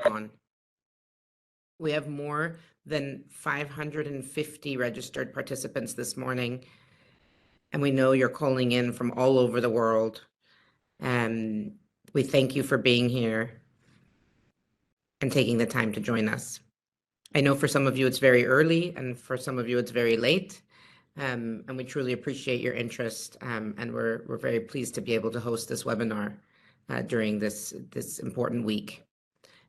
on. We have more than 550 registered participants this morning, and we know you're calling in from all over the world. And we thank you for being here and taking the time to join us. I know for some of you it's very early, and for some of you it's very late. And we truly appreciate your interest, and we're very pleased to be able to host this webinar during this important week.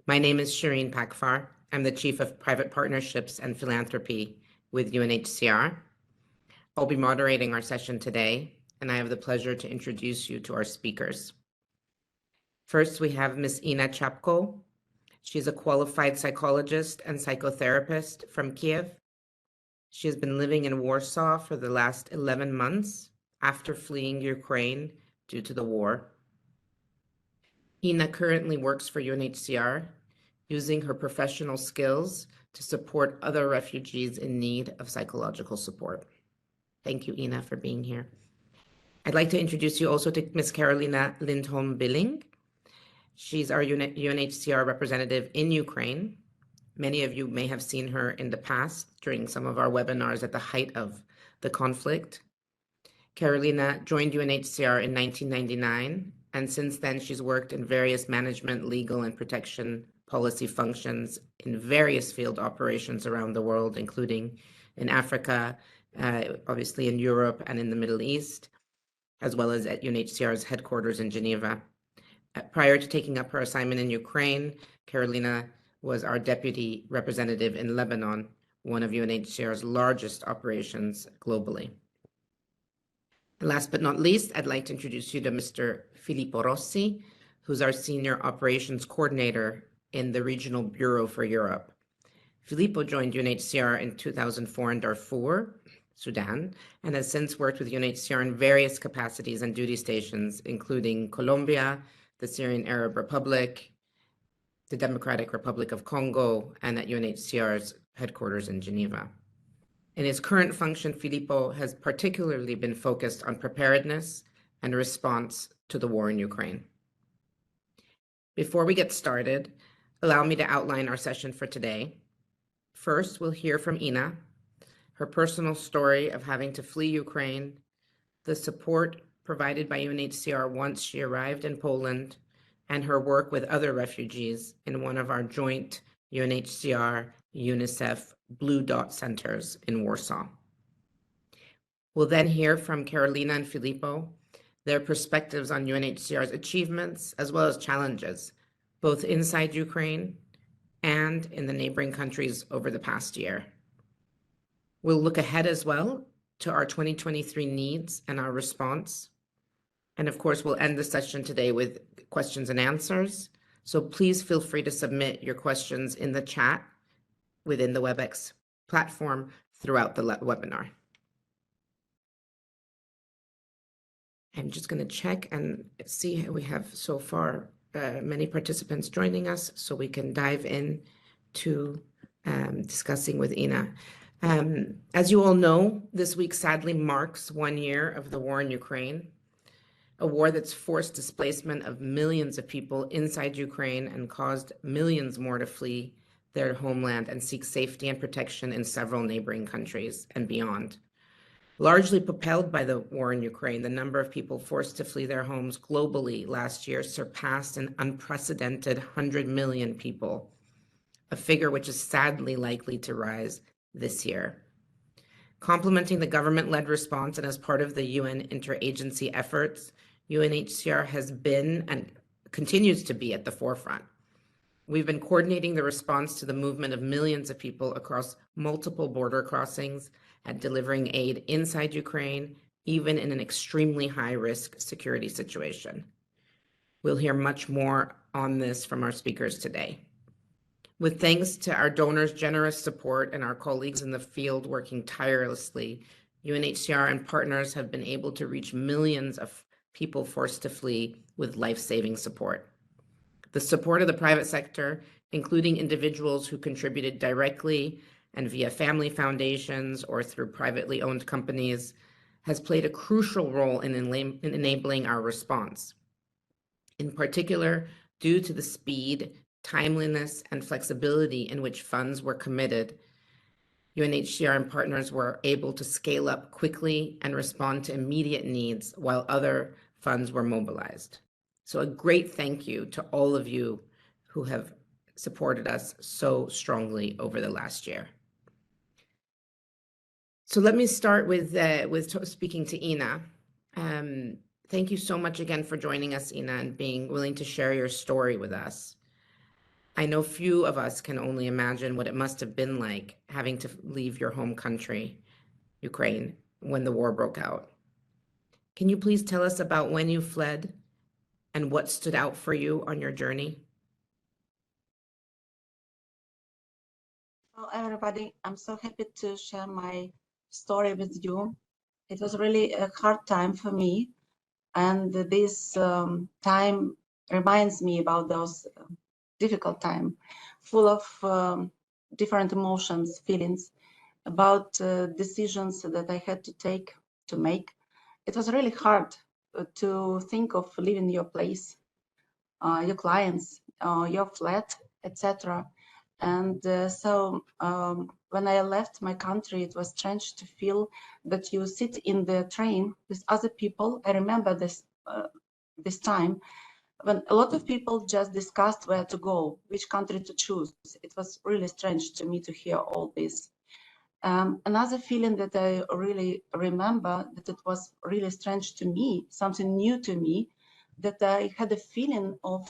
My name is Shireen Pakfar. I'm the Chief of Private Partnerships and Philanthropy with UNHCR. I'll be moderating our session today, and I have the pleasure to introduce you to our speakers. First, we have Ms. Ina Chapko. She's a qualified psychologist and psychotherapist from Kiev. She has been living in Warsaw for the last 11 months after fleeing Ukraine due to the war. Ina currently works for UNHCR, using her professional skills to support other refugees in need of psychological support. Thank you, Ina, for being here. I'd like to introduce you also to Ms. Carolina Lindholm-Billing. She's our UNHCR representative in Ukraine. Many of you may have seen her in the past during some of our webinars at the height of the conflict. Carolina joined UNHCR in 1999, and since then she's worked in various management, legal, and protection policy functions in various field operations around the world, including in Africa, obviously in Europe and in the Middle East, as well as at UNHCR's headquarters in Geneva. Prior to taking up her assignment in Ukraine, Carolina was our deputy representative in Lebanon, one of UNHCR's largest operations globally. And last but not least, I'd like to introduce you to Mr. Filippo Rossi, who's our senior operations coordinator in the Regional Bureau for Europe. Filippo joined UNHCR in 2004 in Darfur, Sudan, and has since worked with UNHCR in various capacities and duty stations, including Colombia, the Syrian Arab Republic, the Democratic Republic of Congo, and at UNHCR's headquarters in Geneva. In his current function, Filippo has particularly been focused on preparedness and response to the war in Ukraine. Before we get started, allow me to outline our session for today. First, we'll hear from Ina, her personal story of having to flee Ukraine, the support provided by UNHCR once she arrived in Poland, and her work with other refugees in one of our joint UNHCR UNICEF Blue Dot centers in Warsaw. We'll then hear from Carolina and Filippo, their perspectives on UNHCR's achievements as well as challenges, both inside Ukraine and in the neighboring countries over the past year. We'll look ahead as well to our 2023 needs and our response. And of course, we'll end the session today with questions and answers. So please feel free to submit your questions in the chat within the WebEx platform throughout the webinar. I'm just going to check and see how we have so far many participants joining us, so we can dive in to discussing with Ina. As you all know, this week sadly marks 1 year of the war in Ukraine, a war that's forced displacement of millions of people inside Ukraine and caused millions more to flee their homeland and seek safety and protection in several neighboring countries and beyond. Largely propelled by the war in Ukraine, the number of people forced to flee their homes globally last year surpassed an unprecedented 100 million people, a figure which is sadly likely to rise this year. Complementing the government-led response and as part of the UN interagency efforts, UNHCR has been and continues to be at the forefront. We've been coordinating the response to the movement of millions of people across multiple border crossings and delivering aid inside Ukraine, even in an extremely high-risk security situation. We'll hear much more on this from our speakers today. With thanks to our donors' generous support and our colleagues in the field working tirelessly, UNHCR and partners have been able to reach millions of people forced to flee with life-saving support. The support of the private sector, including individuals who contributed directly and via family foundations or through privately owned companies, has played a crucial role in enabling our response. In particular, due to the speed timeliness, and flexibility in which funds were committed, UNHCR and partners were able to scale up quickly and respond to immediate needs while other funds were mobilized. So a great thank you to all of you who have supported us so strongly over the last year. So let me start with speaking to Ina. Thank you so much again for joining us, Ina, and being willing to share your story with us. I know few of us can only imagine what it must have been like having to leave your home country, Ukraine, when the war broke out. Can you please tell us about when you fled and what stood out for you on your journey? Hello, everybody. I'm so happy to share my story with you. It was really a hard time for me, and this time reminds me about those difficult time, full of different emotions, feelings, about decisions that I had to make. It was really hard to think of leaving your place, your clients, your flat, etc. And when I left my country, it was strange to feel that you sit in the train with other people. I remember this time when a lot of people just discussed where to go, which country to choose. It was really strange to me to hear all this. Another feeling that I really remember, that it was really strange to me, something new to me, that I had a feeling of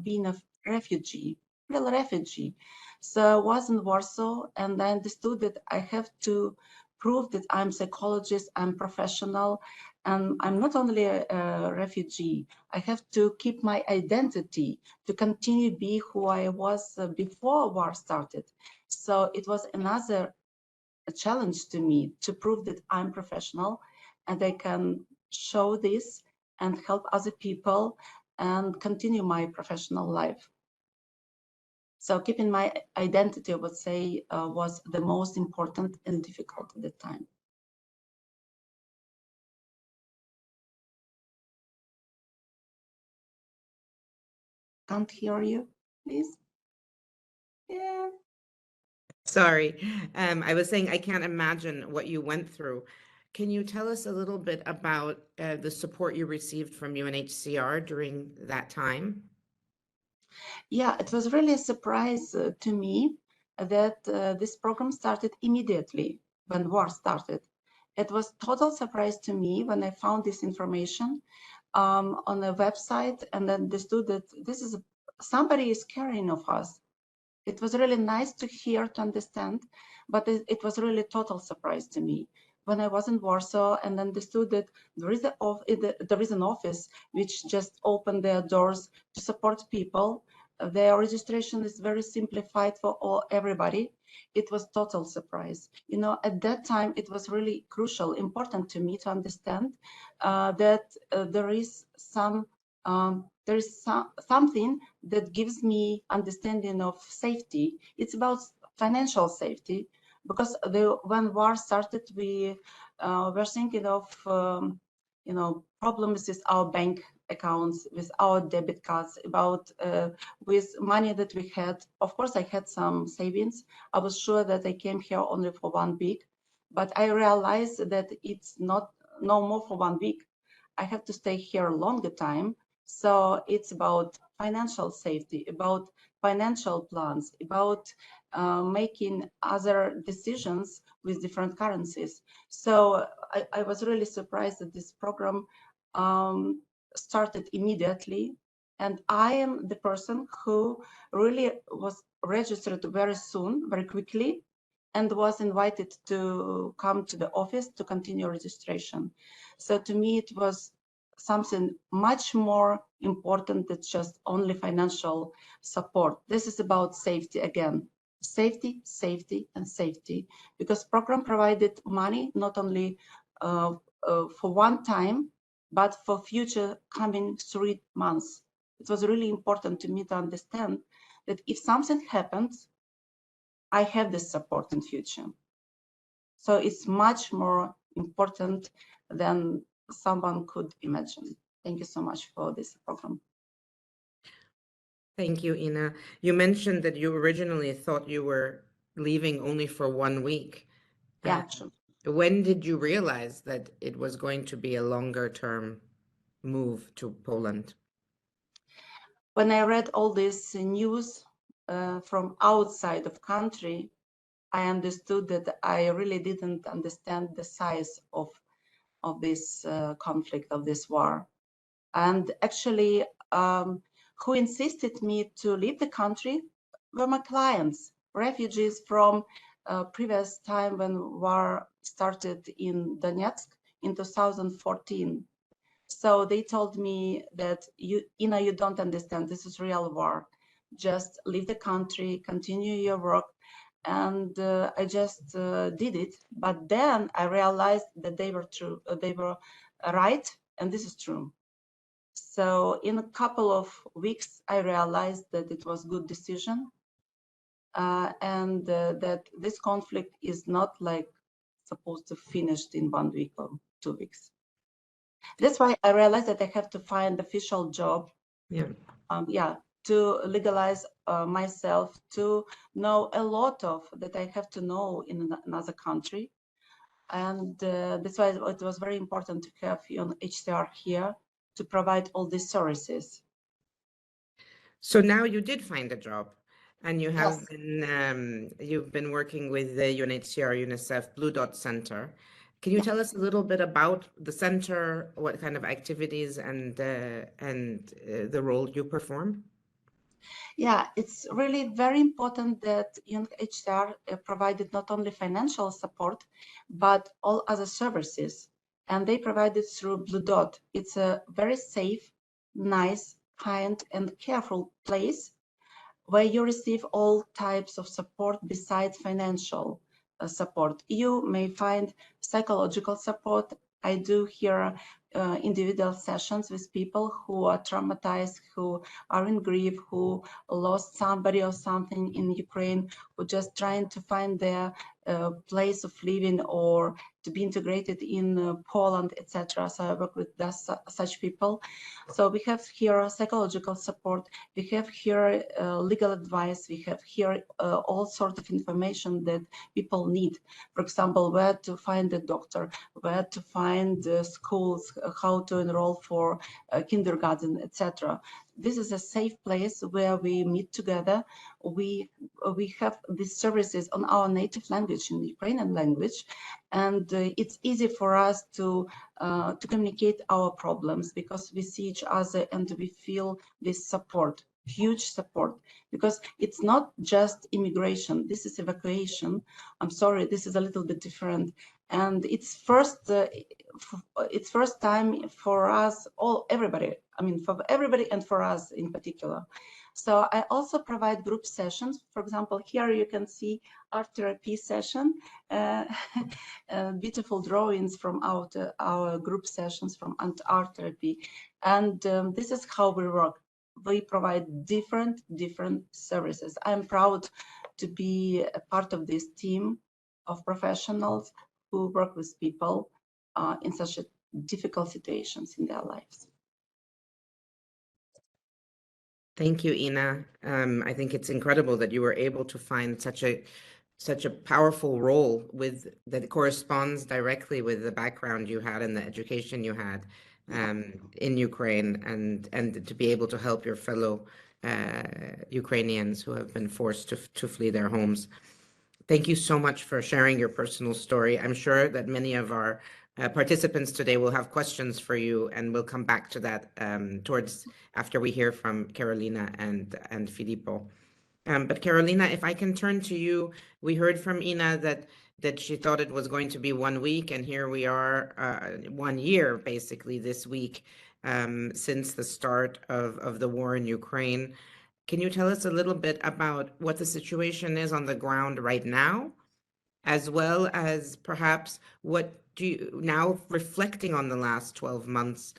being a refugee, real refugee. So I was in Warsaw, and I understood that I have to prove that I'm psychologist, I'm professional, and I'm not only a refugee. I have to keep my identity to continue be who I was before war started. So it was another a challenge to me to prove that I'm professional and I can show this and help other people and continue my professional life. So keeping my identity, I would say, was the most important and difficult at the time. Can't hear you, please. Yeah. Sorry, I was saying I can't imagine what you went through. Can you tell us a little bit about the support you received from UNHCR during that time? Yeah, it was really a surprise to me that this program started immediately when war started. It was total surprise to me when I found this information on a website and understood that this is somebody is caring of us. It was really nice to hear, to understand, but it was really total surprise to me when I was in Warsaw and understood that there is an office which just opened their doors to support people. Their registration is very simplified for everybody. It was total surprise. You know, at that time, it was really crucial, important to me to understand that there is something that gives me understanding of safety. It's about financial safety, because when war started, we were thinking of problems with our bank accounts, with our debit cards, about with money that we had. Of course, I had some savings. I was sure that I came here only for 1 week, but I realized that it's not no more for 1 week. I have to stay here a longer time. So it's about financial safety, about financial plans, about making other decisions with different currencies. So I was really surprised that this program started immediately. And I am the person who really was registered very soon, very quickly, and was invited to come to the office to continue registration. So to me, it was something much more important than just only financial support. This is about safety again. Safety, safety, and safety, because program provided money not only for one time, but for future coming 3 months. It was really important to me to understand that if something happens, I have this support in future. So it's much more important than someone could imagine. Thank you so much for this program. Thank you, Ina. You mentioned that you originally thought you were leaving only for 1 week. Yeah, sure. When did you realize that it was going to be a longer term move to Poland? When I read all this news from outside of country, I understood that I really didn't understand the size of this conflict, of this war. And actually, who insisted me to leave the country were my clients, refugees from previous time when war started in Donetsk in 2014. So they told me that, Ina, you don't understand, this is real war. Just leave the country, continue your work. And I just did it. But then I realized that they were true, they were right, and this is true. So in a couple of weeks, I realized that it was a good decision, and that this conflict is not like supposed to finish in 1 week or 2 weeks. That's why I realized that I have to find official job, to legalize myself, to know a lot of that I have to know in another country. And that's why it was very important to have UNHCR here to provide all these services. So now you did find a job, and you have Yes. been you've been working with the UNHCR UNICEF Blue Dot Center. Can you tell us a little bit about the center, what kind of activities and the role you perform? Yeah, it's really very important that UNHCR provided not only financial support, but all other services. And they provide it through Blue Dot. It's a very safe, nice, kind, and careful place where you receive all types of support besides financial support. You may find psychological support. I do here individual sessions with people who are traumatized, who are in grief, who lost somebody or something in Ukraine, who just trying to find their place of living or to be integrated in Poland, etc. So I work with such people. So we have here psychological support, we have here legal advice, we have here all sorts of information that people need. For example, where to find a doctor, where to find schools, how to enroll for kindergarten, etc. This is a safe place where we meet together. We have these services on our native language, in the Ukrainian language, and it's easy for us to communicate our problems because we see each other and we feel this support, huge support, because it's not just immigration. This is evacuation. I'm sorry, this is a little bit different, and it's first time for us all, everybody. I mean, for everybody and for us in particular. So I also provide group sessions. For example, here you can see art therapy session, beautiful drawings from our group sessions from art therapy. And this is how we work. We provide different services. I'm proud to be a part of this team of professionals who work with people in such difficult situations in their lives. Thank you, Ina. I think it's incredible that you were able to find such a powerful role that corresponds directly with the background you had and the education you had in Ukraine, and to be able to help your fellow Ukrainians who have been forced to flee their homes. Thank you so much for sharing your personal story. I'm sure that many of our participants today will have questions for you, and we'll come back to that towards after we hear from Carolina and Filippo. But Carolina, if I can turn to you, we heard from Ina that she thought it was going to be 1 week, and here we are 1 year basically this week since the start of the war in Ukraine. Can you tell us a little bit about what the situation is on the ground right now, as well as perhaps what do you, now reflecting on the last 12 months,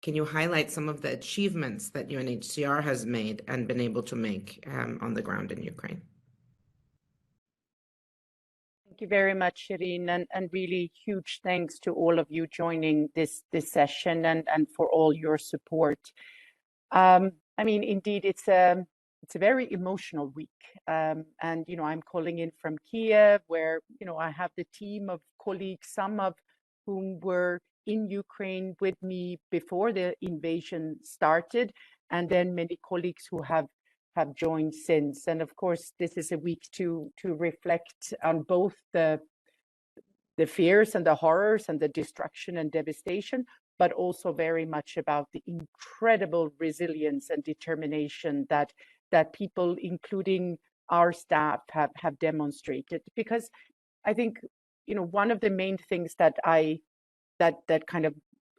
can you highlight some of the achievements that UNHCR has made and been able to make on the ground in Ukraine? Thank you very much, Shirin, and really huge thanks to all of you joining this session and for all your support. I mean, indeed, it's a very emotional week. And, you know, I'm calling in from Kiev, where, you know, I have the team of colleagues, some of whom were in Ukraine with me before the invasion started, and then many colleagues who have joined since. And of course, this is a week to reflect on both the fears and the horrors and the destruction and devastation, but also very much about the incredible resilience and determination that people, including our staff, have demonstrated. Because I think, you know, one of the main things that that kind of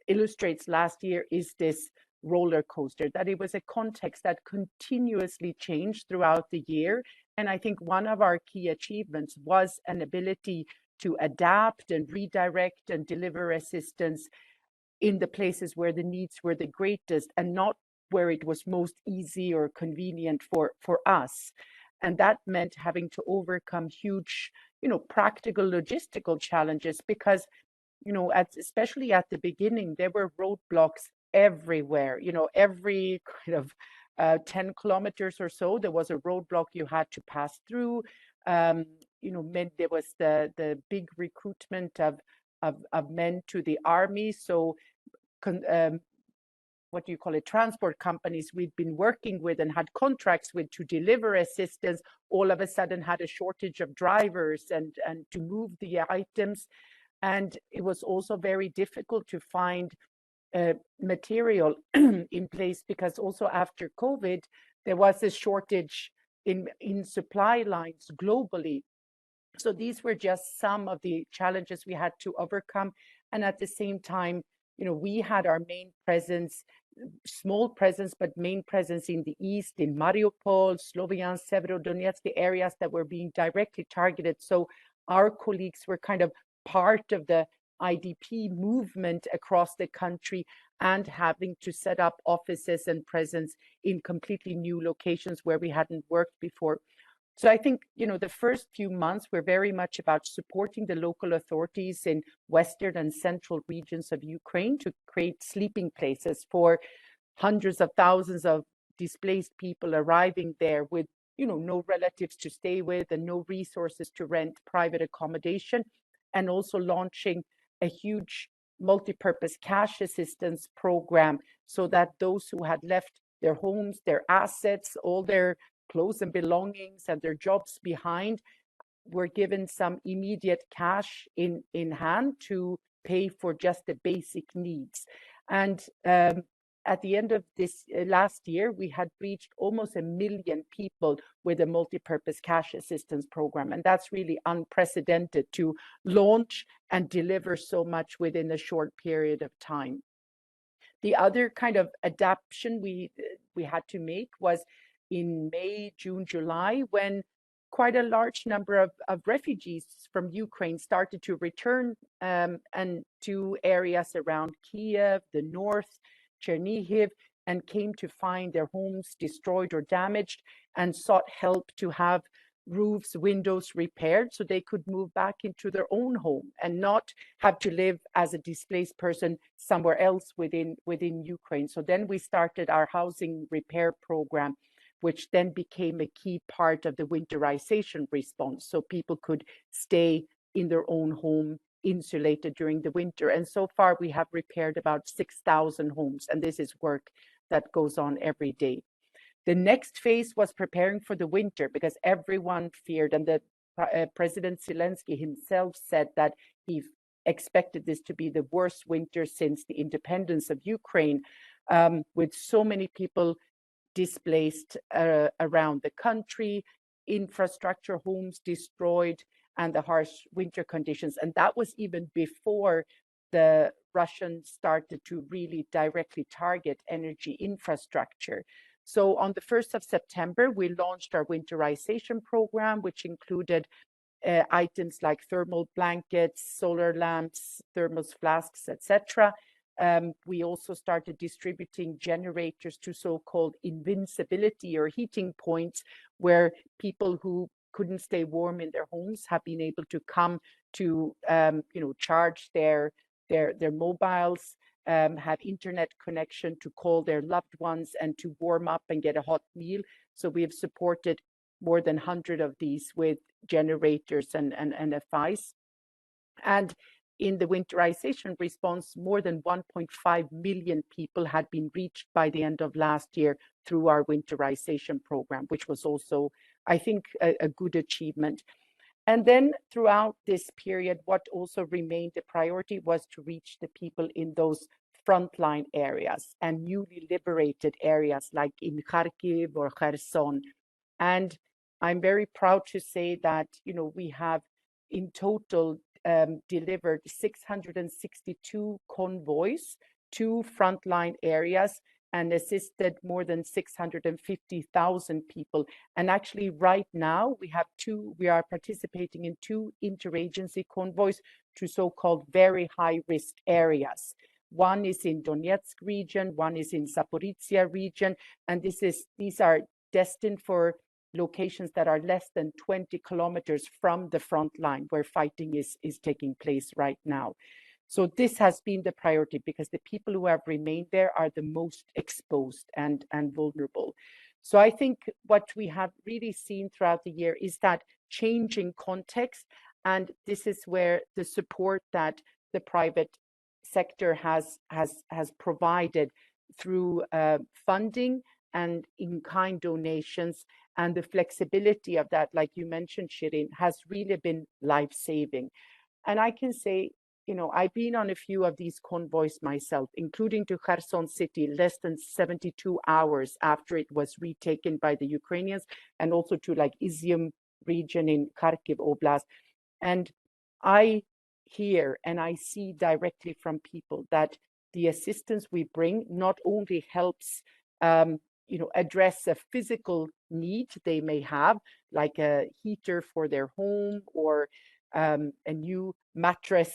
illustrates last year is this roller coaster, that it was a context that continuously changed throughout the year. And I think one of our key achievements was an ability to adapt and redirect and deliver assistance in the places where the needs were the greatest, and not where it was most easy or convenient for us. And that meant having to overcome huge, you know, practical logistical challenges, because, you know, especially at the beginning, there were roadblocks everywhere. You know, every kind of 10 kilometers or so, there was a roadblock you had to pass through. You know, there was the big recruitment of men to the army. So what do you call it, transport companies we'd been working with and had contracts with to deliver assistance, all of a sudden had a shortage of drivers and to move the items. And it was also very difficult to find material in place, because also after COVID, there was a shortage in supply lines globally. So these were just some of the challenges we had to overcome. And at the same time, you know, we had our main presence, small presence, but main presence in the east, in Mariupol, Sloviansk, Severodonetsk, the areas that were being directly targeted. So our colleagues were kind of part of the IDP movement across the country, and having to set up offices and presence in completely new locations where we hadn't worked before. So I think, you know, the first few months were very much about supporting the local authorities in western and central regions of Ukraine to create sleeping places for hundreds of thousands of displaced people arriving there with, you know, no relatives to stay with and no resources to rent private accommodation, and also launching a huge multi-purpose cash assistance program, so that those who had left their homes, their assets, all their clothes and belongings and their jobs behind were given some immediate cash in hand to pay for just the basic needs. And at the end of this last year, we had reached almost 1 million people with a multi-purpose cash assistance program. And that's really unprecedented to launch and deliver so much within a short period of time. The other kind of adaptation we had to make was in May, June, July, when quite a large number of refugees from Ukraine started to return and to areas around Kiev, the north, Chernihiv, and came to find their homes destroyed or damaged, and sought help to have roofs, windows repaired so they could move back into their own home and not have to live as a displaced person somewhere else within Ukraine. So then we started our housing repair program, which then became a key part of the winterization response. So people could stay in their own home, insulated during the winter. And so far we have repaired about 6,000 homes. And this is work that goes on every day. The next phase was preparing for the winter, because everyone feared, and the President Zelensky himself said that he expected this to be the worst winter since the independence of Ukraine, with so many people displaced around the country, infrastructure, homes destroyed, and the harsh winter conditions. And that was even before the Russians started to really directly target energy infrastructure. So on the 1st of September, we launched our winterization program, which included items like thermal blankets, solar lamps, thermos flasks, etc. We also started distributing generators to so-called invincibility or heating points, where people who couldn't stay warm in their homes have been able to come to charge their mobiles. have internet connection to call their loved ones and to warm up and get a hot meal. So we have supported more than 100 of these with generators and FIs. And in the winterization response, more than 1.5 million people had been reached by the end of last year through our winterization program, which was also, I think, a good achievement. And then throughout this period, what also remained a priority was to reach the people in those frontline areas and newly liberated areas like in Kharkiv or Kherson. And I'm very proud to say that, we have in total delivered 662 convoys to frontline areas and assisted more than 650,000 people. And actually right now we are participating in 2 interagency convoys to so-called very high risk areas. One is in Donetsk region, one is in Zaporizhia region, and these are destined for locations that are less than 20 kilometers from the front line where fighting is taking place right now. So this has been the priority because the people who have remained there are the most exposed and vulnerable. So I think what we have really seen throughout the year is that changing context, and this is where the support that the private sector has provided through funding and in-kind donations, and the flexibility of that, like you mentioned, Shirin, has really been life-saving. And I can say, I've been on a few of these convoys myself, including to Kherson city, less than 72 hours after it was retaken by the Ukrainians, and also to like Izium region in Kharkiv Oblast. And I hear and I see directly from people that the assistance we bring not only helps address a physical need they may have, like a heater for their home or a new mattress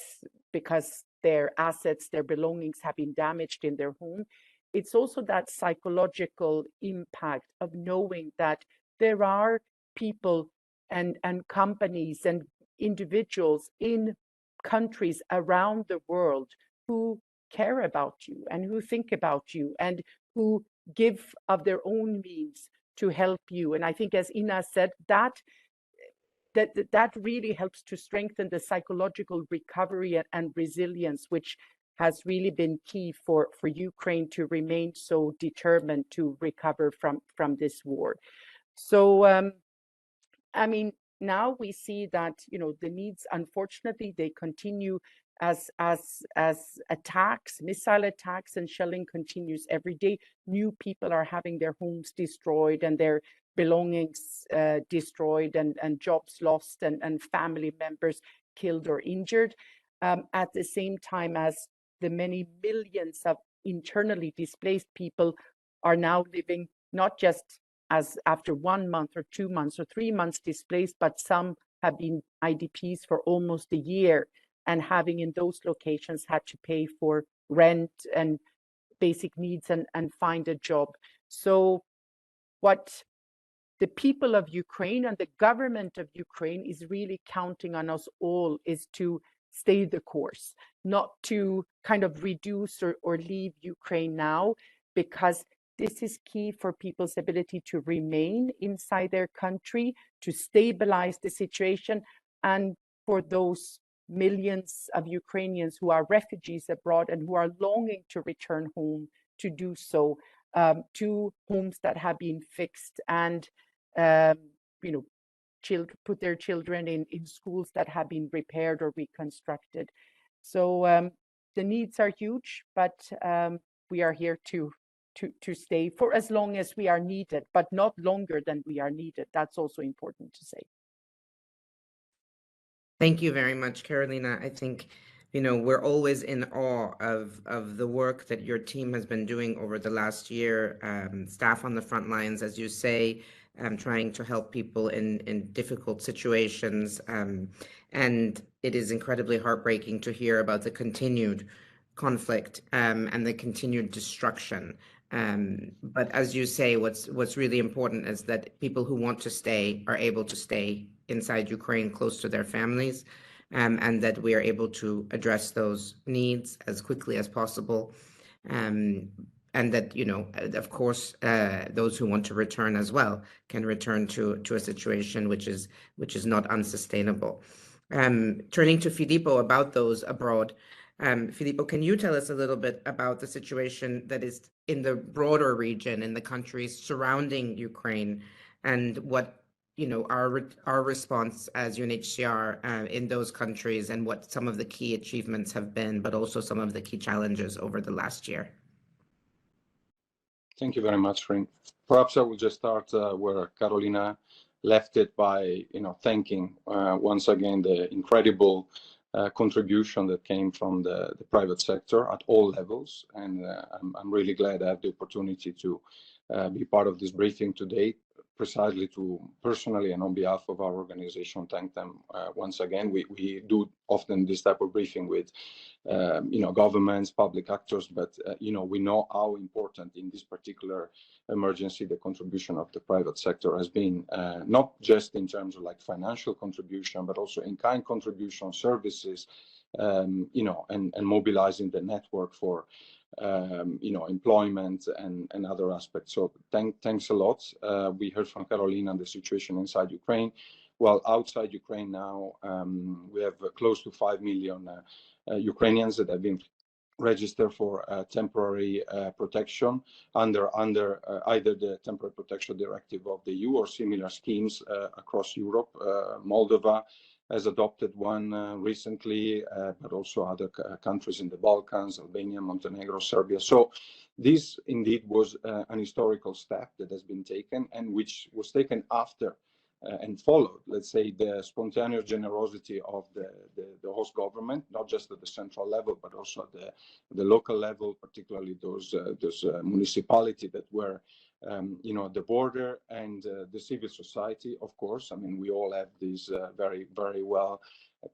because their assets, their belongings have been damaged in their home. It's also that psychological impact of knowing that there are people and companies and individuals in countries around the world who care about you and who think about you and who give of their own means to help you. And I think, as Ina said, that really helps to strengthen the psychological recovery and resilience, which has really been key for Ukraine to remain so determined to recover from this war. So, I mean, now we see that, the needs, unfortunately, they continue as attacks, missile attacks and shelling continues every day. New people are having their homes destroyed and their belongings destroyed and jobs lost and family members killed or injured. At the same time as the many millions of internally displaced people are now living not just as after 1 month or 2 months or 3 months displaced, but some have been IDPs for almost a year and having in those locations had to pay for rent and basic needs and find a job. So what the people of Ukraine and the government of Ukraine is really counting on us all is to stay the course, not to kind of reduce or leave Ukraine now, because this is key for people's ability to remain inside their country, to stabilize the situation, and for those millions of Ukrainians who are refugees abroad and who are longing to return home to do so, to homes that have been fixed and put their children in schools that have been repaired or reconstructed. So the needs are huge, but we are here to stay for as long as we are needed, but not longer than we are needed. That's also important to say. Thank you very much, Carolina. I think, we're always in awe of the work that your team has been doing over the last year. Staff on the front lines, as you say, trying to help people in difficult situations. And it is incredibly heartbreaking to hear about the continued conflict and the continued destruction. But as you say, what's really important is that people who want to stay are able to stay inside Ukraine, close to their families. and that we are able to address those needs as quickly as possible. And that, of course, those who want to return as well can return to a situation which is not unsustainable. Turning to Filippo about those abroad, Filippo, can you tell us a little bit about the situation that is in the broader region, in the countries surrounding Ukraine, and what our response as UNHCR in those countries, and what some of the key achievements have been, but also some of the key challenges over the last year? Thank you very much, Rin. Perhaps I will just start where Carolina left it by, thanking once again the incredible contribution that came from the private sector at all levels. And I'm really glad I have the opportunity to be part of this briefing today, precisely to personally and on behalf of our organization thank them once again. We do often this type of briefing with governments, public actors, but we know how important in this particular emergency the contribution of the private sector has been, not just in terms of like financial contribution, but also in-kind contribution, services, and mobilizing the network for employment and other aspects. So thanks a lot. We heard from Carolina on the situation inside Ukraine. Well, outside Ukraine now, we have close to 5 million Ukrainians that have been registered for temporary protection under either the temporary protection directive of the EU or similar schemes across Europe. Moldova has adopted one recently, but also other countries in the Balkans, Albania, Montenegro, Serbia. So this indeed was an historical step that has been taken, and which was taken after and followed, let's say, the spontaneous generosity of the host government, not just at the central level, but also at the local level, particularly those municipalities that were at the border, and the civil society, of course. I mean, we all have these very, very well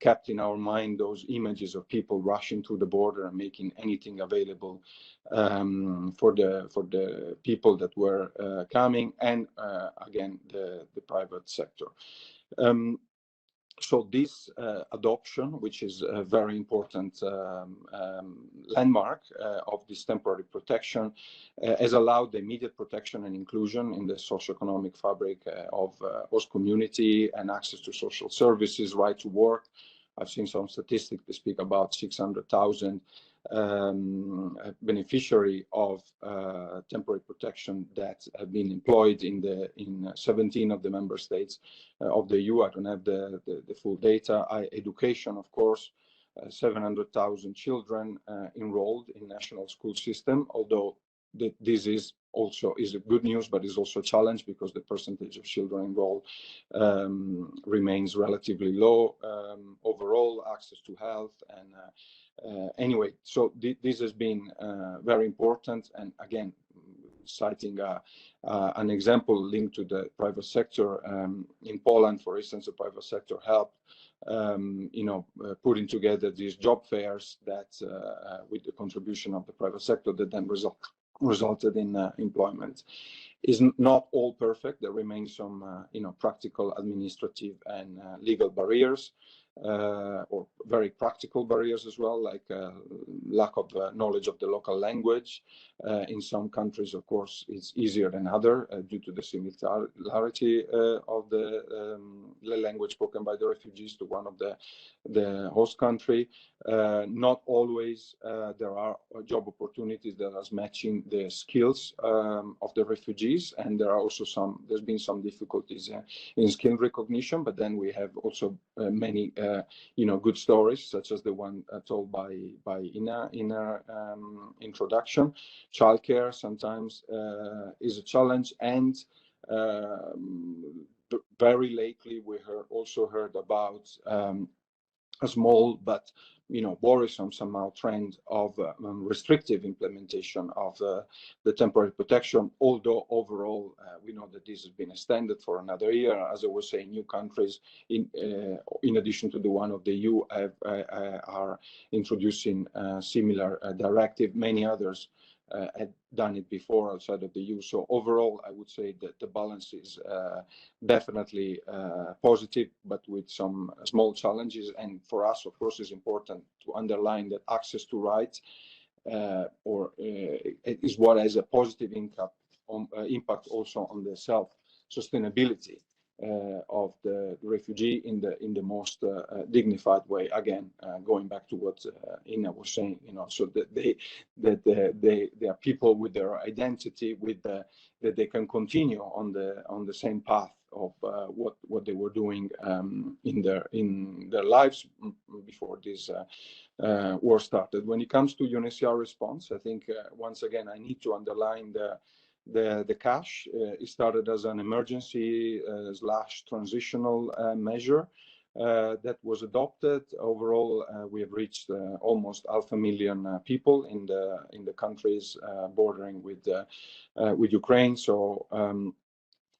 kept in our mind, those images of people rushing through the border and making anything available for the people that were coming, and again the private sector. So this adoption, which is a very important landmark of this temporary protection, has allowed the immediate protection and inclusion in the socioeconomic fabric of host community, and access to social services, right to work. I've seen some statistics that speak about 600,000 beneficiary of temporary protection that have been employed in 17 of the member states of the EU. I don't have the full data. Education, of course, 700,000 children enrolled in national school system, although this is a good news, but is also a challenge because the percentage of children enrolled remains relatively low. Overall access to health, and anyway, so this has been very important. And again, citing an example linked to the private sector, in Poland, for instance, the private sector helped putting together these job fairs that with the contribution of the private sector, that then resulted in employment. Is not all perfect. There remains some practical, administrative, and legal barriers, or very practical barriers as well, like lack of knowledge of the local language. In some countries, of course, it's easier than other due to the similarity of the language spoken by the refugees to one of the host country. Not always there are job opportunities that are matching the skills of the refugees, and there's been some difficulties in skill recognition. But then we have also many good stories, such as the one told by Ina in her introduction. Childcare sometimes is a challenge, and very lately we also heard about a small but worrisome somehow trend of restrictive implementation of the temporary protection, although overall we know that this has been extended for another year. As I was saying, new countries in addition to the one of the EU are introducing similar directive. Many others had done it before outside of the EU. So overall, I would say that the balance is definitely positive, but with some small challenges. And for us, of course, it's important to underline that access to rights is what has a positive impact also on the self-sustainability of the refugee in the most dignified way. Again, going back to what Ina was saying, so that they are people with their identity, that they can continue on the same path of what they were doing in their lives before this war started. When it comes to UNHCR response, I think once again I need to underline the cash. It started as an emergency / transitional measure that was adopted. Overall, we have reached almost 500,000 people in the countries bordering with Ukraine. So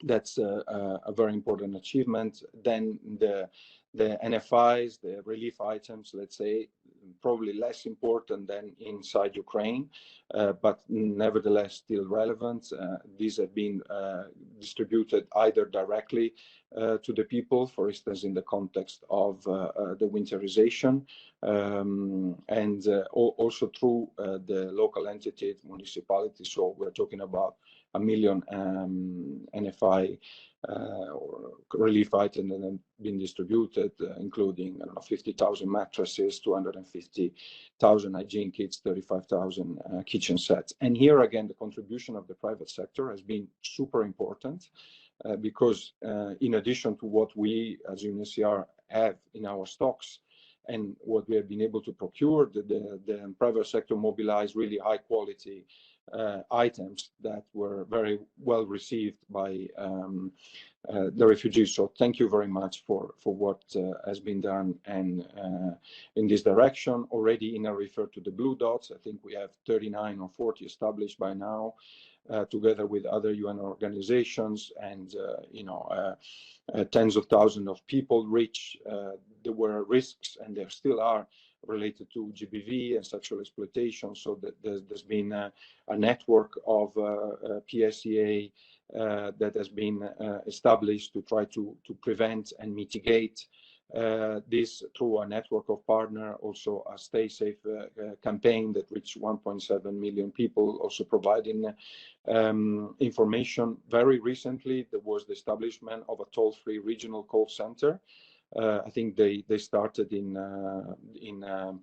that's a very important achievement. Then the NFIs, the relief items, let's say, probably less important than inside Ukraine, but nevertheless still relevant. These have been distributed either directly to the people, for instance, in the context of the winterization, and also through the local entities, municipalities. So we're talking about 1 million NFI or relief items that have been distributed, including 50,000 mattresses, 250,000 hygiene kits, 35,000 kitchen sets. And here again, the contribution of the private sector has been super important because in addition to what we as UNHCR have in our stocks and what we have been able to procure, the private sector mobilized really high quality items that were very well received by the refugees. So thank you very much for what has been done and in this direction. Already Ina referred to the blue dots. I think we have 39 or 40 established by now, together with other UN organizations, and tens of thousands of people reach. There were risks, and there still are, related to GBV and sexual exploitation. So that there's been a network of PSCA that has been established to try to prevent and mitigate this through a network of partners. Also a Stay Safe campaign that reached 1.7 million people, also providing information. Very recently, there was the establishment of a toll-free regional call center. I think they started in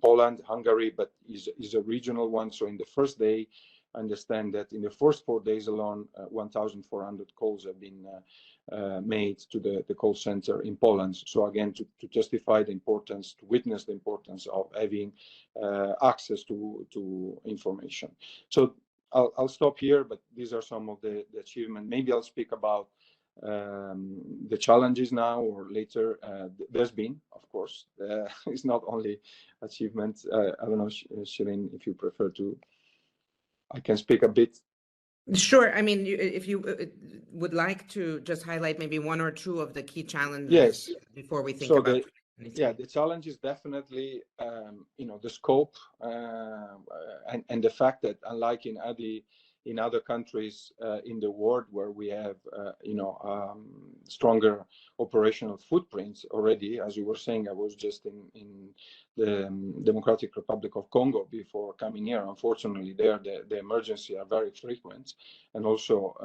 Poland, Hungary, but is a regional one. So in the first day, I understand that in the first 4 days alone, 1,400 calls have been made to the call center in Poland. So again, to justify the importance, to witness the importance of having access to information. So I'll stop here, but these are some of the achievements. Maybe I'll speak about the challenges now or later. There's been, of course, it's not only achievements. I don't know, Shirin, if you prefer to, I can speak a bit. Sure. I mean, if you would like to just highlight maybe one or two of the key challenges, yes, before we think so about the challenge is definitely the scope and the fact that, unlike in other countries in the world where we have stronger operational footprints already, as you were saying, I was just in the Democratic Republic of Congo before coming here. Unfortunately, there the emergency are very frequent and also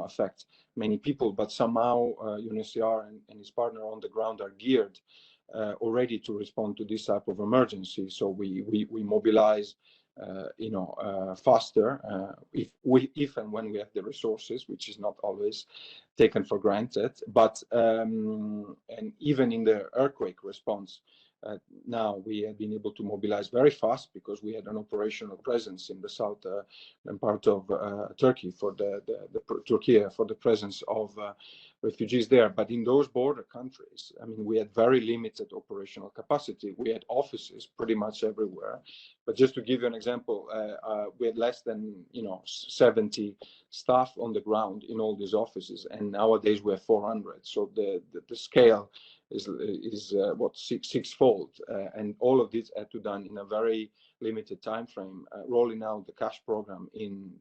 affect many people. But somehow UNHCR and its partner on the ground are geared already to respond to this type of emergency. So we mobilize faster if and when we have the resources, which is not always taken for granted. But and even in the earthquake response, now we have been able to mobilize very fast because we had an operational presence in the southern part of Turkey for the presence of refugees there. But in those border countries, I mean, we had very limited operational capacity. We had offices pretty much everywhere. But just to give you an example, we had less than 70 staff on the ground in all these offices, and nowadays we have 400. So the scale is sixfold, and all of this had to done in a very limited time frame, rolling out the cash program in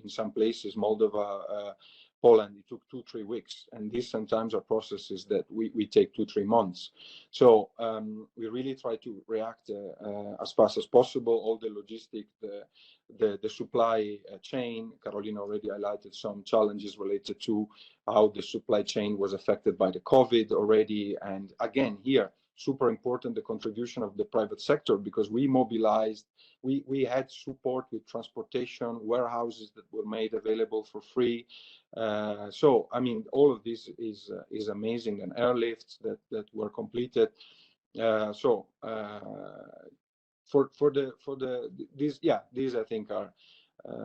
some places, Moldova, Poland, it took 2-3 weeks, and these sometimes are processes that we take 2-3 months. So we really try to react as fast as possible. All the logistics, the supply chain. Carolina already highlighted some challenges related to how the supply chain was affected by the COVID already. And again, here, super important, the contribution of the private sector, because we mobilized, we had support with transportation, warehouses that were made available for free. So, I mean, all of this is amazing, and airlifts that were completed. These I think are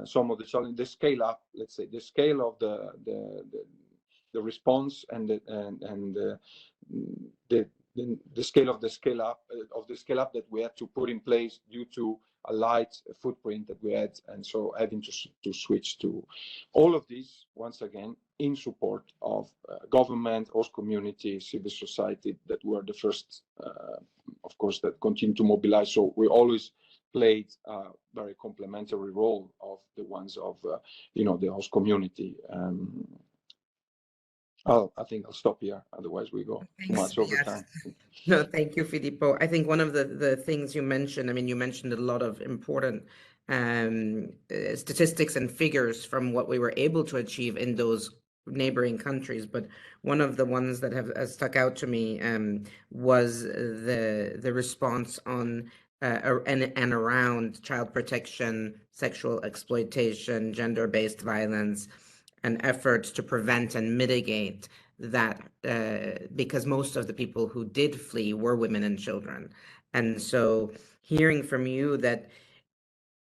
some of the challenges. The scale up, let's say, the scale of the response and the scale of the scale up that we had to put in place due to a light footprint that we had, and so having to switch to all of this once again in support of government, host community, civil society that were the first, of course, that continue to mobilize. So we always played a very complementary role of the ones of the host community. I think I'll stop here, otherwise we go too much over time. No, thank you, Filippo. I think one of the things you mentioned, I mean, you mentioned a lot of important statistics and figures from what we were able to achieve in those neighboring countries, but one of the ones that have stuck out to me was the response on and around child protection, sexual exploitation, gender-based violence, and efforts to prevent and mitigate that, because most of the people who did flee were women and children. And so hearing from you that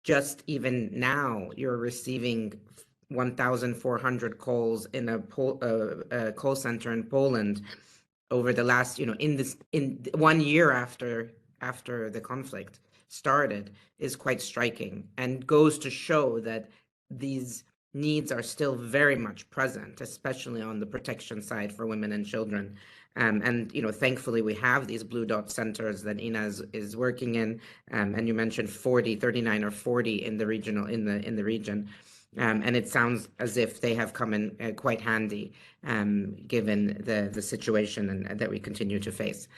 just even now you're receiving 1,400 calls in a call center in Poland over the last, in 1 year after the conflict started, is quite striking, and goes to show that these needs are still very much present, especially on the protection side for women and children. And thankfully we have these blue dot centers that Ina is working in, and you mentioned 39 or 40 in the region. And it sounds as if they have come in quite handy, given the situation that we continue to face.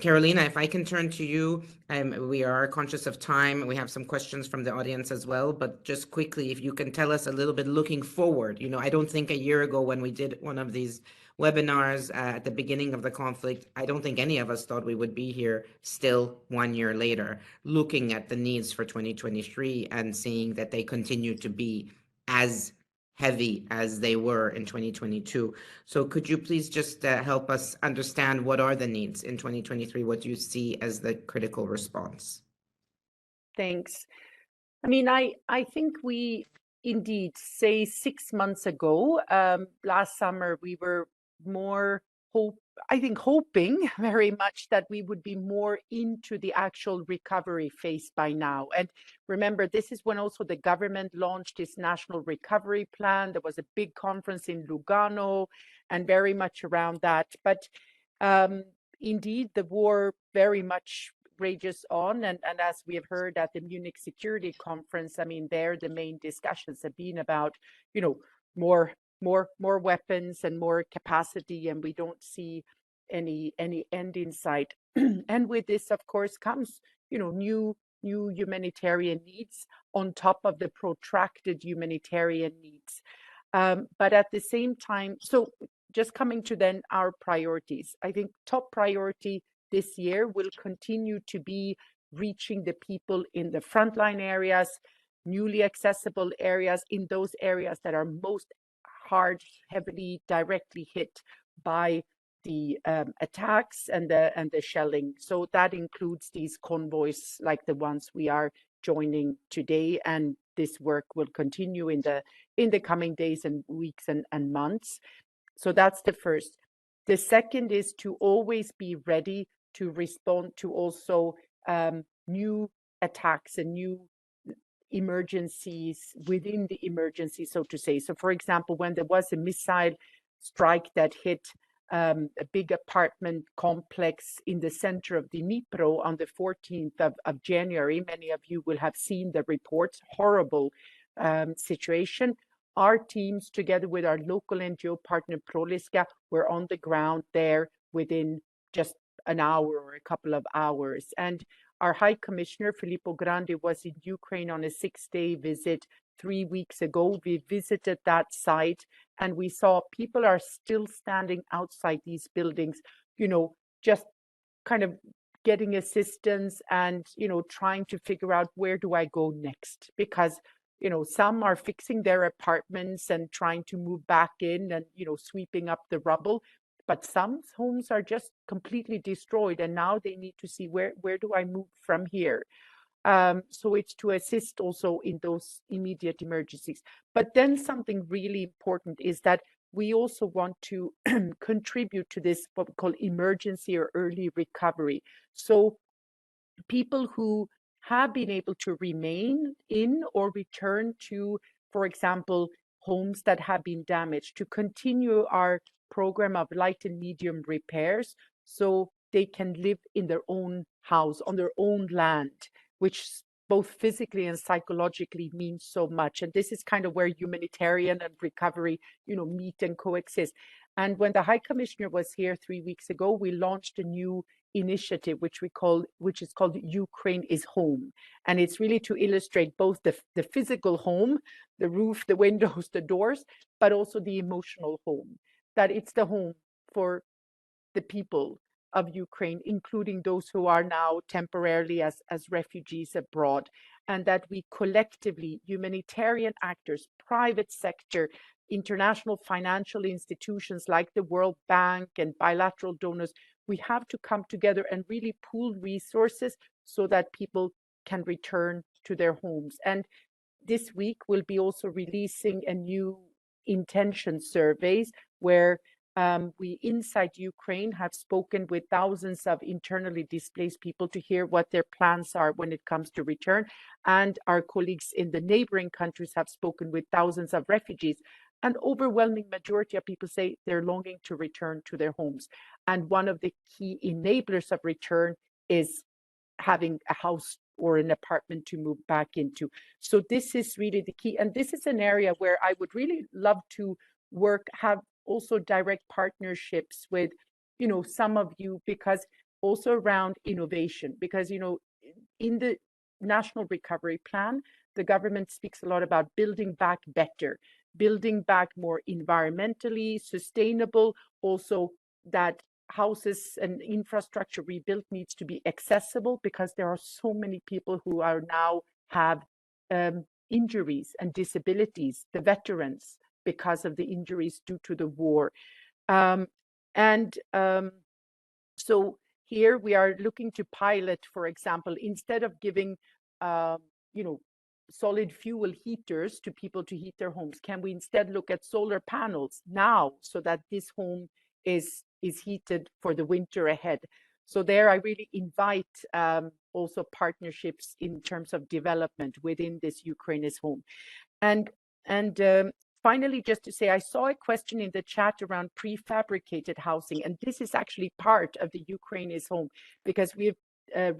Carolina, if I can turn to you, we are conscious of time. We have some questions from the audience as well, but just quickly, if you can tell us a little bit looking forward. I don't think a year ago when we did one of these webinars at the beginning of the conflict, I don't think any of us thought we would be here still 1 year later, looking at the needs for 2023 and seeing that they continue to be as heavy as they were in 2022. So could you please just help us understand what are the needs in 2023? What do you see as the critical response? Thanks. I mean, I think we indeed, say 6 months ago, last summer, we were more hoping very much that we would be more into the actual recovery phase by now. And remember, this is when also the government launched its national recovery plan. There was a big conference in Lugano and very much around that. But indeed, the war very much rages on. And as we have heard at the Munich Security Conference, I mean, there the main discussions have been about, more weapons and more capacity, and we don't see any end in sight. And with this, of course, comes new humanitarian needs on top of the protracted humanitarian needs. But at the same time, so just coming to then our priorities, I think top priority this year will continue to be reaching the people in the frontline areas, newly accessible areas, in those areas that are most hard, heavily, directly hit by the attacks and the shelling. So that includes these convoys like the ones we are joining today, and this work will continue in the coming days and weeks and months. So that's the first. The second is to always be ready to respond to also new attacks and new emergencies within the emergency, so to say. So for example, when there was a missile strike that hit a big apartment complex in the center of Dnipro on the 14th of January, many of you will have seen the reports, horrible situation. Our teams, together with our local NGO partner Proliska, were on the ground there within just an hour or a couple of hours. And our High Commissioner, Filippo Grandi, was in Ukraine on a 6-day visit 3 weeks ago. We visited that site and we saw people are still standing outside these buildings, you know, just kind of getting assistance and, you know, trying to figure out where do I go next? Because, you know, some are fixing their apartments and trying to move back in and, you know, sweeping up the rubble. But some homes are just completely destroyed, and now they need to see where do I move from here. So it's to assist also in those immediate emergencies. But then something really important is that we also want to contribute to this what we call emergency or early recovery. So people who have been able to remain in or return to, for example, homes that have been damaged, to continue our program of light and medium repairs so they can live in their own house, on their own land, which both physically and psychologically means so much. And this is kind of where humanitarian and recovery, you know, meet and coexist. And when the High Commissioner was here 3 weeks ago, we launched a new initiative, which is called Ukraine is Home. And it's really to illustrate both the physical home, the roof, the windows, the doors, but also the emotional home, that it's the home for the people of Ukraine, including those who are now temporarily as refugees abroad, and that we collectively, humanitarian actors, private sector, international financial institutions like the World Bank and bilateral donors, we have to come together and really pool resources so that people can return to their homes. And this week we'll be also releasing a new intention surveys where we inside Ukraine have spoken with thousands of internally displaced people to hear what their plans are when it comes to return. And our colleagues in the neighboring countries have spoken with thousands of refugees. An overwhelming majority of people say they're longing to return to their homes. And one of the key enablers of return is having a house or an apartment to move back into. So this is really the key. And this is an area where I would really love to work, have also direct partnerships with, you know, some of you, because also around innovation, because, you know, in the National Recovery Plan, the government speaks a lot about building back better, building back more environmentally sustainable, also that houses and infrastructure rebuilt needs to be accessible, because there are so many people who are now have injuries and disabilities, the veterans, because of the injuries due to the war. So here we are looking to pilot, for example, instead of giving, you know, solid fuel heaters to people to heat their homes, can we instead look at solar panels now so that this home is heated for the winter ahead? So there I really invite also partnerships in terms of development within this Ukraine is Home. And finally, just to say, I saw a question in the chat around prefabricated housing, and this is actually part of the Ukraine is Home, because we have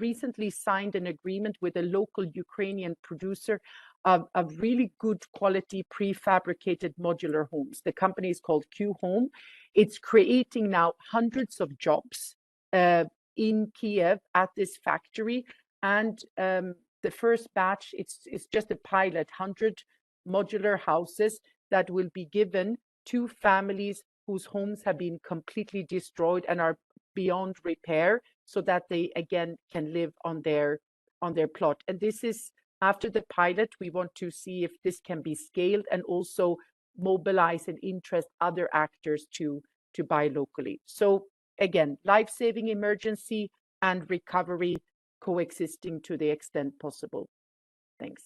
recently signed an agreement with a local Ukrainian producer of really good quality prefabricated modular homes. The company is called Q Home. It's creating now hundreds of jobs in Kiev at this factory. And the first batch, it's just a pilot, 100 modular houses that will be given to families whose homes have been completely destroyed and are beyond repair, so that they again can live on their plot. And this is after the pilot. We want to see if this can be scaled and also mobilize and interest other actors to buy locally. So again, life-saving emergency and recovery coexisting to the extent possible. Thanks.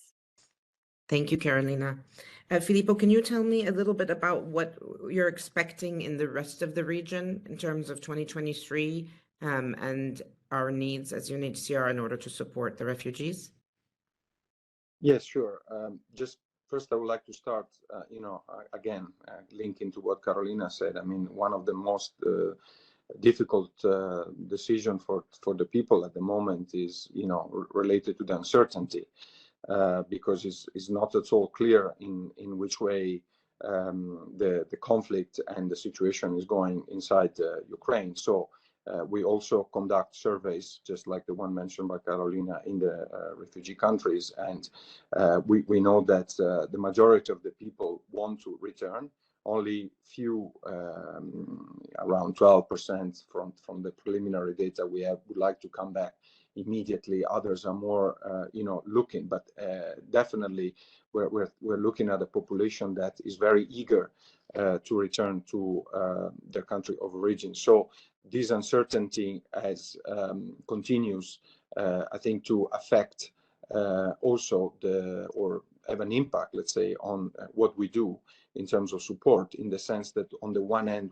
Thank you, Carolina. Filippo, can you tell me a little bit about what you're expecting in the rest of the region in terms of 2023 and our needs as UNHCR in order to support the refugees? Yes, sure. Just first, I would like to start, again, linking to what Carolina said. I mean, one of the most difficult decision for the people at the moment is, related to the uncertainty, because it's not at all clear in which way the conflict and the situation is going inside Ukraine. So we also conduct surveys, just like the one mentioned by Carolina, in the refugee countries, and we know that the majority of the people want to return. Only few, around 12% from the preliminary data we have, would like to come back immediately. Others are more, looking, but definitely we're looking at a population that is very eager to return to their country of origin. So this uncertainty as continues, I think, to affect also or have an impact, let's say, on what we do in terms of support, in the sense that on the one hand,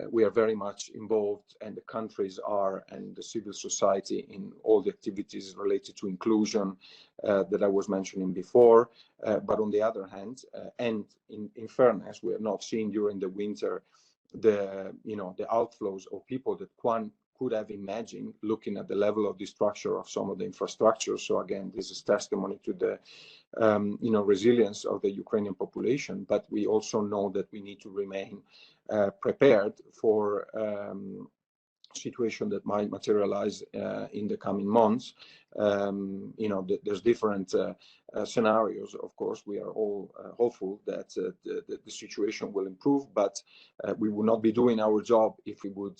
we are very much involved, and the countries are, and the civil society, in all the activities related to inclusion that I was mentioning before. But on the other hand, and in fairness, we have not seen during the winter the outflows of people that one could have imagined, looking at the level of destruction of some of the infrastructure. So again, this is testimony to the resilience of the Ukrainian population. But we also know that we need to remain prepared for situation that might materialize in the coming months. There's different scenarios. Of course, we are all hopeful that the situation will improve, but we will not be doing our job if we would,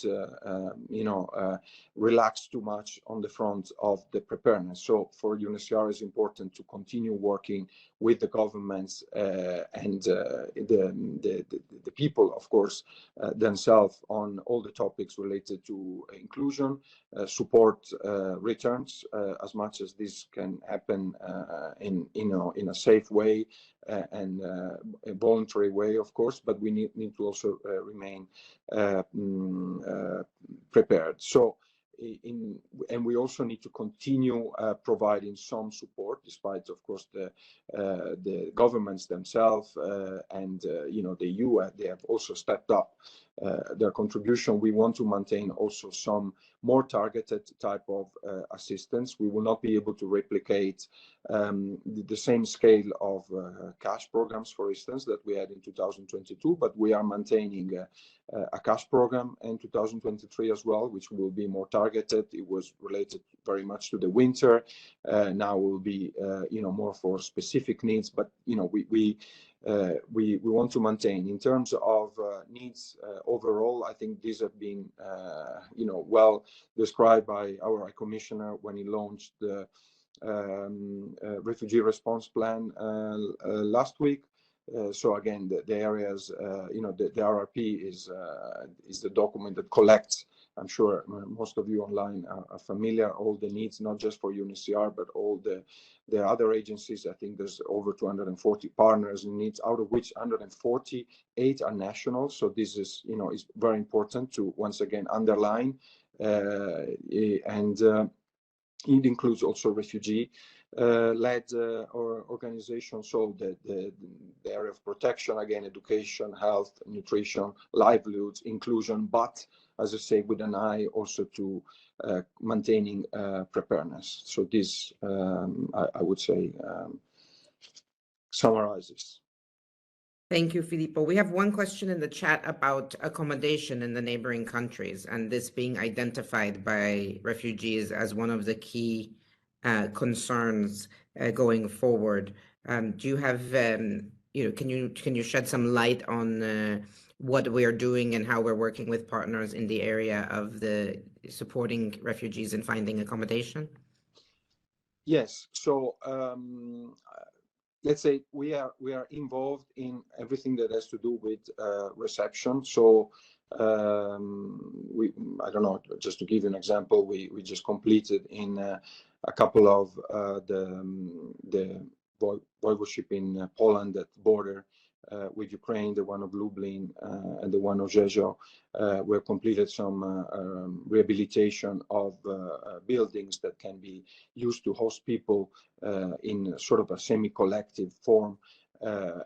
relax too much on the front of the preparedness. So for UNHCR, it's important to continue working with the governments and the people, of course, themselves, on all the topics related to inclusion, support returns as much as this can happen in a safe way and a voluntary way, of course. But we need to also remain prepared. So. And we also need to continue providing some support, despite, of course, the governments themselves and the EU. They have also stepped up their contribution. We want to maintain also some more targeted type of assistance. We will not be able to replicate the same scale of cash programs, for instance, that we had in 2022, but we are maintaining a cash program in 2023 as well, which will be more targeted. It was related very much to the winter. Now will be more for specific needs, but we want to maintain. In terms of needs overall, I think these have been well described by our High Commissioner when he launched the refugee response plan last week. So again, the areas, the RRP is the document that collects. I'm sure most of you online are familiar, all the needs, not just for UNHCR, but all the other agencies. I think there's over 240 partners in needs, out of which 148 are national. So this is, is very important to once again underline. And it includes also refugee led organizations, so the area of protection, again, education, health, nutrition, livelihoods, inclusion, but as I say, with an eye also to maintaining preparedness. So this, I would say, summarizes. Thank you, Filippo. We have one question in the chat about accommodation in the neighboring countries, and this being identified by refugees as one of the key concerns going forward. Do you have, can you shed some light on what we are doing and how we're working with partners in the area of the supporting refugees in finding accommodation? Yes. So let's say we are involved in everything that has to do with reception. So I don't know, just to give you an example, we just completed in a couple of the voivodeship in Poland that border with Ukraine, the one of Lublin and the one of Rzeszów. We have completed some rehabilitation of buildings that can be used to host people in sort of a semi-collective form.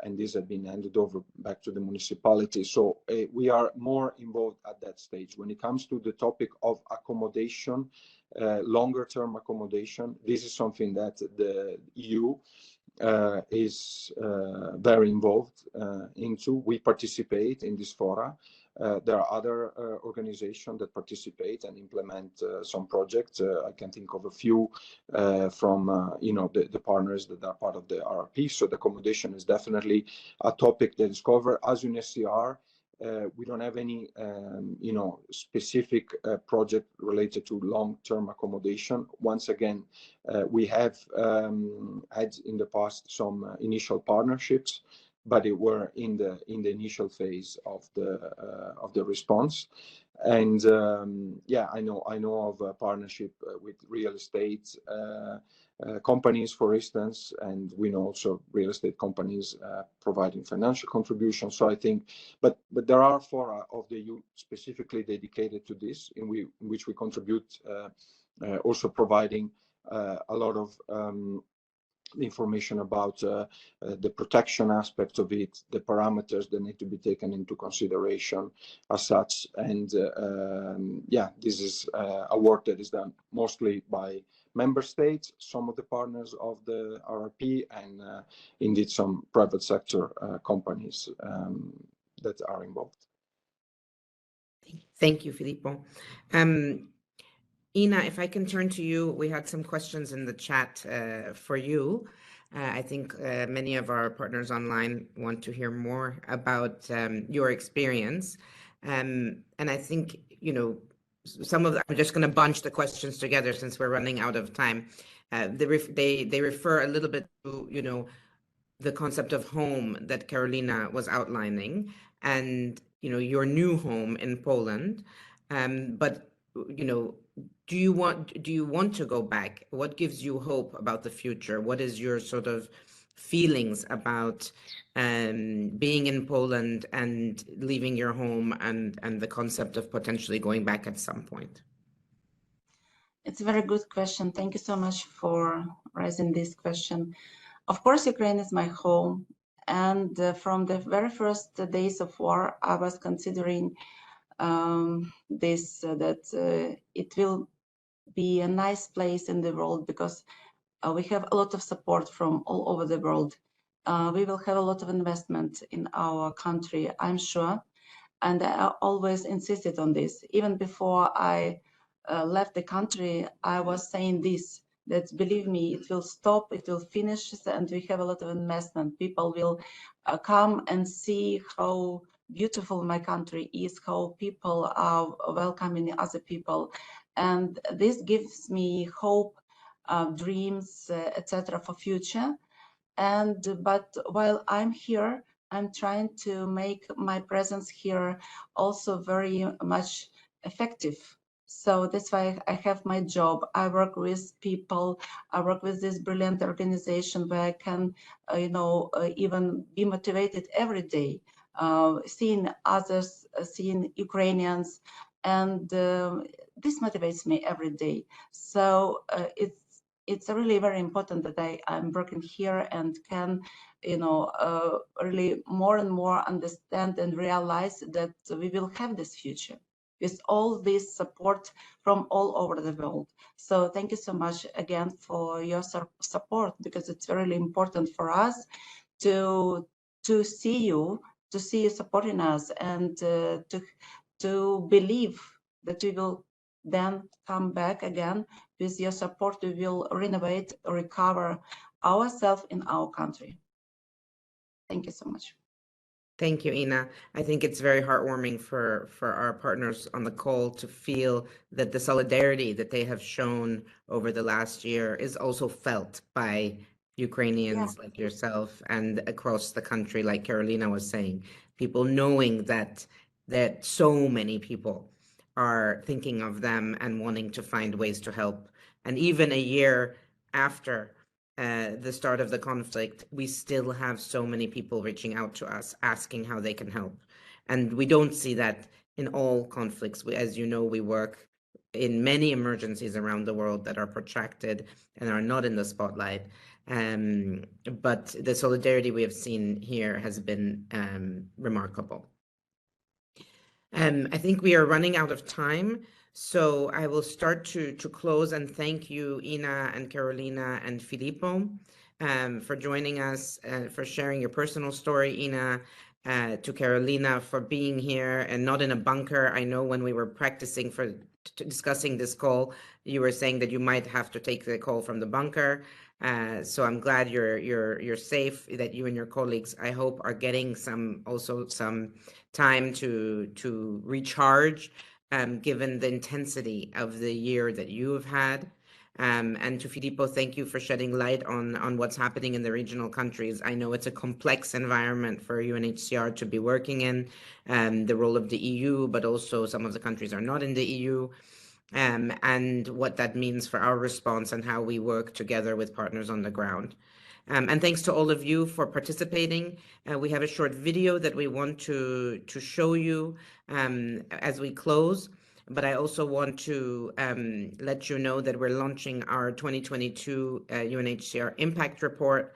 And these have been handed over back to the municipality. So we are more involved at that stage. When it comes to the topic of accommodation, longer term accommodation, this is something that the EU is very involved into. We participate in this fora. There are other organizations that participate and implement some projects. I can think of a few from the partners that are part of the RRP. So the accommodation is definitely a topic that is covered. As UNHCR, we don't have any specific project related to long-term accommodation. Once again, we have had in the past some initial partnerships, but it were in the initial phase of the response. And I know of a partnership with real estate companies, for instance, and we know also real estate companies providing financial contributions. So I think, but there are fora of the EU specifically dedicated to this, in which we contribute, also providing a lot of information about the protection aspect of it, the parameters that need to be taken into consideration as such. And this is a work that is done mostly by member states, some of the partners of the RRP, and indeed some private sector companies that are involved. Thank you, Filippo. Ina, if I can turn to you, we had some questions in the chat for you. I think many of our partners online want to hear more about your experience. And I think, some of them, I'm just going to bunch the questions together since we're running out of time. They refer a little bit to, the concept of home that Karolina was outlining, and, your new home in Poland. But, do you want to go back? What gives you hope about the future? What is your sort of feelings about being in Poland and leaving your home, and the concept of potentially going back at some point? It's a very good question. Thank you so much for raising this question. Of course, Ukraine is my home. And from the very first days of war, I was considering that it will be a nice place in the world, because we have a lot of support from all over the world. We will have a lot of investment in our country, I'm sure. And I always insisted on this. Even before I left the country, I was saying this, that believe me, it will stop, it will finish, and we have a lot of investment. People will come and see how beautiful my country is, how people are welcoming other people. And this gives me hope, dreams, etc. for future. But while I'm here, I'm trying to make my presence here also very much effective. So that's why I have my job. I work with people. I work with this brilliant organization where I can, even be motivated every day, seeing others, seeing Ukrainians, and this motivates me every day. So it's really very important that I'm working here and can, really more and more understand and realize that we will have this future with all this support from all over the world. So thank you so much again for your support, because it's really important for us to see you supporting us, and to believe that we will then come back again. With your support, we will renovate, recover ourselves in our country. Thank you so much. Thank you, Ina. I think it's very heartwarming for our partners on the call to feel that the solidarity that they have shown over the last year is also felt by Ukrainians like yourself, and across the country, like Karolina was saying, people knowing that so many people are thinking of them and wanting to find ways to help. And even a year after the start of the conflict, we still have so many people reaching out to us, asking how they can help. And we don't see that in all conflicts. As you know, we work in many emergencies around the world that are protracted and are not in the spotlight. But the solidarity we have seen here has been remarkable. I think we are running out of time, so I will start to close and thank you, Ina and Carolina and Filippo, for joining us, for sharing your personal story, Ina, to Carolina for being here and not in a bunker. I know when we were practicing for discussing this call, you were saying that you might have to take the call from the bunker. So I'm glad you're safe, that you and your colleagues, I hope, are getting some time to recharge, given the intensity of the year that you have had. And to Filippo, thank you for shedding light on what's happening in the regional countries. I know it's a complex environment for UNHCR to be working in, the role of the EU, but also some of the countries are not in the EU. And what that means for our response and how we work together with partners on the ground. And thanks to all of you for participating. We have a short video that we want to show you as we close. But I also want to let you know that we're launching our 2022 UNHCR impact report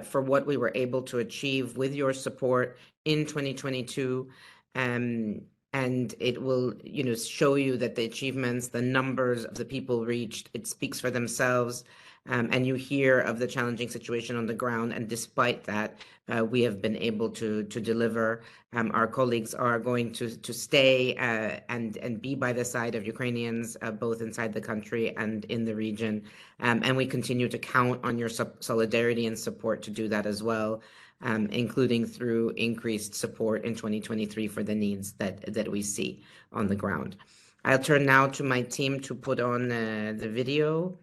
for what we were able to achieve with your support in 2022. And it will, show you that the achievements, the numbers of the people reached, it speaks for themselves. And you hear of the challenging situation on the ground, and despite that, we have been able to deliver. Our colleagues are going to stay and be by the side of Ukrainians, both inside the country and in the region. And we continue to count on your solidarity and support to do that as well, including through increased support in 2023 for the needs that we see on the ground. I'll turn now to my team to put on the video.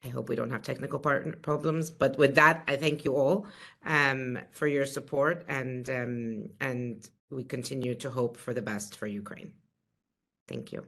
I hope we don't have technical problems, but with that, I thank you all for your support, and we continue to hope for the best for Ukraine. Thank you.